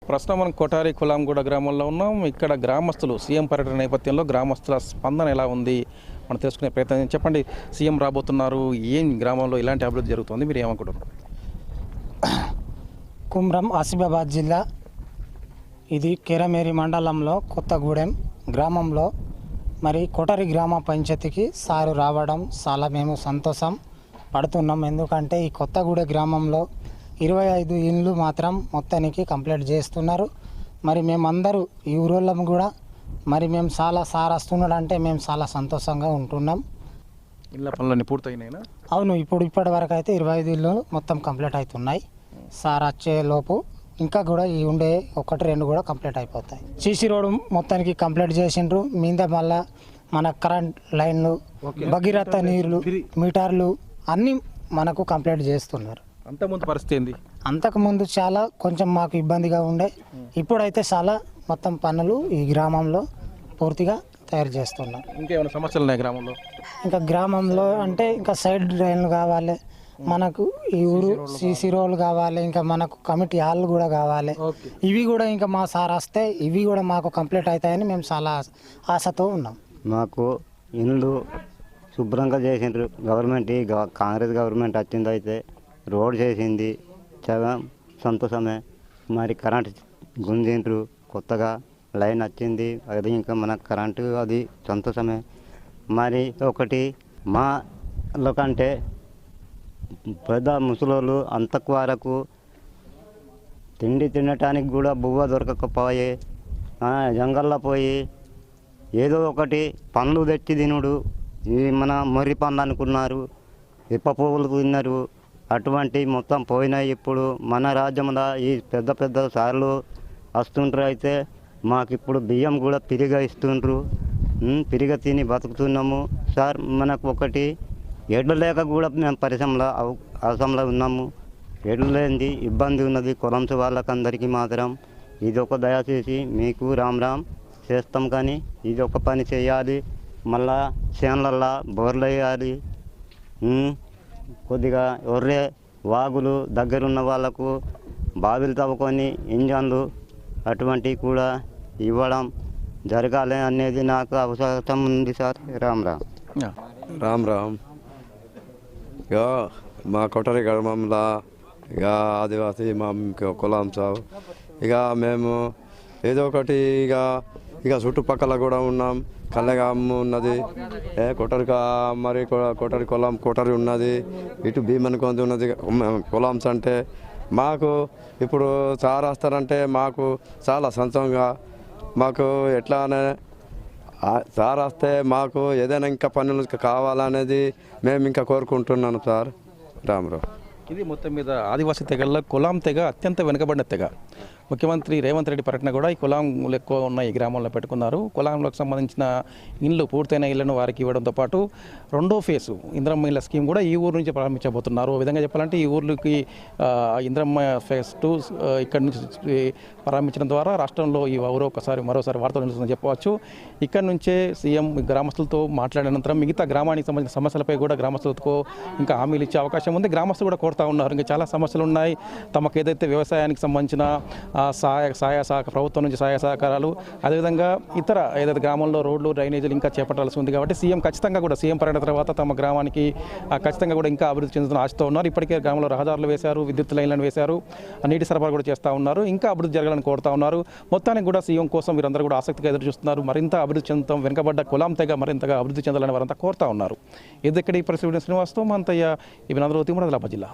ప్రస్తుతం మనం కొటారి కులాంగూడ గ్రామంలో ఉన్నాం. ఇక్కడ గ్రామస్తులు సీఎం పర్యటన నేపథ్యంలో గ్రామస్తుల స్పందన ఎలా ఉంది మనం తెలుసుకునే ప్రయత్నం. చెప్పండి, సీఎం రాబోతున్నారు, ఏం గ్రామంలో ఇలాంటి అభివృద్ధి జరుగుతుంది, మీరు ఏమనుకుంటున్నారు? కుమ్రం ఆసిఫాబాద్ జిల్లా, ఇది కెరమేరి మండలంలో కొత్తగూడెం గ్రామంలో మరి కొటారి గ్రామ పంచాయతీకి సారు రావడం చాలా మేము సంతోషం పడుతున్నాం. ఎందుకంటే ఈ కొత్తగూడెం గ్రామంలో 25 ఇండ్లు మాత్రం మొత్తానికి కంప్లీట్ చేస్తున్నారు. మరి మేమందరూ ఈ ఊరోళ్ళం కూడా మరి మేము చాలా సార్ వస్తున్నాడు అంటే మేము చాలా సంతోషంగా ఉంటున్నాం. ఇళ్ళ పనులన్నీ పూర్తయినాయినా? అవును, ఇప్పటి వరకు అయితే 25 ఇళ్ళు మొత్తం కంప్లీట్ అవుతున్నాయి. సార్ వచ్చే లోపు ఇంకా కూడా ఈ ఉండే 1-2 కూడా కంప్లీట్ అయిపోతాయి. సీసీ రోడ్ మొత్తానికి కంప్లీట్ చేసిండ్రు. మీద మళ్ళా మన కరెంట్ లైన్లు, భగీరథ నీళ్లు, మీటర్లు అన్నీ మనకు కంప్లీట్ చేస్తున్నారు. అంతకుముందు పరిస్థితి ఏంది? అంతకుముందు చాలా కొంచెం మాకు ఇబ్బందిగా ఉండే, ఇప్పుడైతే చాలా మొత్తం పనులు ఈ గ్రామంలో పూర్తిగా తయారు చేస్తున్నారు. ఇంకేమైనా సమస్యలు ఉన్నాయి గ్రామంలో? ఇంకా గ్రామంలో అంటే ఇంకా సైడ్ డ్రైన్లు కావాలి మనకు, ఈ ఊరు సీసీ రోడ్లు కావాలి, ఇంకా మనకు కమిటీ హాల్ కూడా కావాలి. ఇవి కూడా ఇంకా మా సార్ వస్తే ఇవి కూడా మాకు కంప్లీట్ అవుతాయని మేము చాలా ఆశతో ఉన్నాం. మాకు ఇండ్లు శుభ్రంగా చేసిండ్రు గవర్నమెంట్, కాంగ్రెస్ గవర్నమెంట్ వచ్చింది అయితే రోడ్ చేసింది, చాలా సంతోషమే. మరి కరెంట్ గుంజిండ్రు, కొత్తగా లైన్ వచ్చింది, అది ఇంకా మనకు కరెంటు అది సంతోషమే. మరి ఒకటి మా కంటే పెద్ద ముసలోళ్ళు అంతకు వరకు తిండి తినటానికి కూడా బువ్వ దొరకకపోయే, జంగల్లో పోయి ఏదో ఒకటి పండ్లు తెచ్చి తినుడు, ఈ మన మొర్రి పండ్లు అనుకున్నారు, ఇప్ప పువ్వులు తిన్నారు, అటువంటి మొత్తం పోయినాయి. ఇప్పుడు మన రాజ్యంలో ఈ పెద్ద పెద్ద సార్లు వస్తుంటారు. అయితే మాకు ఇప్పుడు బియ్యం కూడా పిరిగా ఇస్తుండ్రు, పిరిగా తిని బతుకుతున్నాము సార్. మనకు ఒకటి ఎడ్లు లేక కూడా మేము పరిశ్రమలో అవసరంలో ఉన్నాము. ఎడ్లు లేనిది ఇబ్బంది ఉన్నది కొలంస వాళ్ళకందరికీ మాత్రం. ఇది ఒక దయచేసి మీకు రామ్ చేస్తాం, కానీ ఇది ఒక పని చేయాలి. మళ్ళా చేనులల్లో బోర్లు వేయాలి, కొద్దిగా ఒర్రే వాగులు దగ్గరున్న వాళ్ళకు బావిలు తవ్వుకొని ఇంజన్లు అటువంటివి కూడా ఇవ్వడం జరగాలి అనేది నాకు అవసరం ఉంది సార్. రామ్ ఇక మా కొటారి గ్రామంలో ఇక ఆదివాసీ మా కులం సార్. ఇక మేము ఏదో ఒకటి ఇక చుట్టుపక్కల కూడా ఉన్నాం. కల్లెగాం ఉన్నది, మరి కొటారి కులం కొటారి ఉన్నది, ఇటు భీమన్కొంది ఉన్నది. కులాంస్ అంటే మాకు ఇప్పుడు సార్ వస్తారంటే మాకు చాలా సంతోషంగా, మాకు ఎట్లానే సార్ వస్తే మాకు ఏదైనా ఇంకా పనులు కావాలనేది మేము ఇంకా కోరుకుంటున్నాను సార్. రామరావు. ఇది మొత్తం మీద ఆదివాసీ తెగల్లో కులాం తెగ అత్యంత వెనుకబడిన తెగ. ముఖ్యమంత్రి రేవంత్ రెడ్డి పర్యటన కూడా ఈ కులాంలు ఎక్కువ ఉన్న ఈ గ్రామంలో పెట్టుకున్నారు. కులాంలకు సంబంధించిన ఇండ్లు పూర్తయిన ఇళ్లను వారికి ఇవ్వడంతో పాటు రెండో ఫేసు ఇంద్రమ్మ ఇళ్ళ స్కీమ్ కూడా ఈ ఊరు నుంచి ప్రారంభించబోతున్నారు. ఓ విధంగా చెప్పాలంటే ఈ ఊర్లకి ఇంద్రమ్మ ఫేజ్ 2 ఇక్కడి నుంచి ప్రారంభించడం ద్వారా రాష్ట్రంలో ఈ ఊరు మరోసారి వార్తలు నిలుస్తుందని చెప్పవచ్చు. ఇక్కడి నుంచే సీఎం గ్రామస్తులతో మాట్లాడిన అనంతరం మిగతా గ్రామానికి సంబంధించిన సమస్యలపై కూడా గ్రామస్తులతో ఇంకా హామీలు ఇచ్చే అవకాశం ఉంది. గ్రామస్తులు కూడా కోరుతా ఉన్నారు, ఇంకా చాలా సమస్యలు ఉన్నాయి తమకు, ఏదైతే వ్యవసాయానికి సంబంధించిన ప్రభుత్వం నుంచి సహాయ సహకారాలు, అదేవిధంగా ఇతర ఏదైతే గ్రామంలో రోడ్లు డ్రైనేజీలు ఇంకా చేపట్టాల్సి ఉంది. కాబట్టి సీఎం ఖచ్చితంగా కూడా సీఎం పర్యటన తర్వాత తమ గ్రామానికి ఖచ్చితంగా కూడా ఇంకా అభివృద్ధి చెందుతున్న ఆశతో ఉన్నారు. ఇప్పటికే గ్రామంలో రహదారులు వేశారు, విద్యుత్ లైన్లను వేశారు, నీటి సరఫరా కూడా చేస్తూ ఉన్నారు. ఇంకా అభివృద్ధి జరగాలని కోరుతా ఉన్నారు. మొత్తానికి కూడా సీఎం కోసం వీరందరూ కూడా ఆసక్తిగా ఎదురు చూస్తున్నారు. మరింత అభివృద్ధి చెందుతాం, వెనుకబడ్డ కులాం తెగ మరింతగా అభివృద్ధి చెందాలని వారంతా కోరుతా ఉన్నారు. ఇది ఇక్కడ ఈ పరిస్థితి శ్రీనివాస్తో మంతయ్య, ఇవి ఆదిలాబాద్ జిల్లా.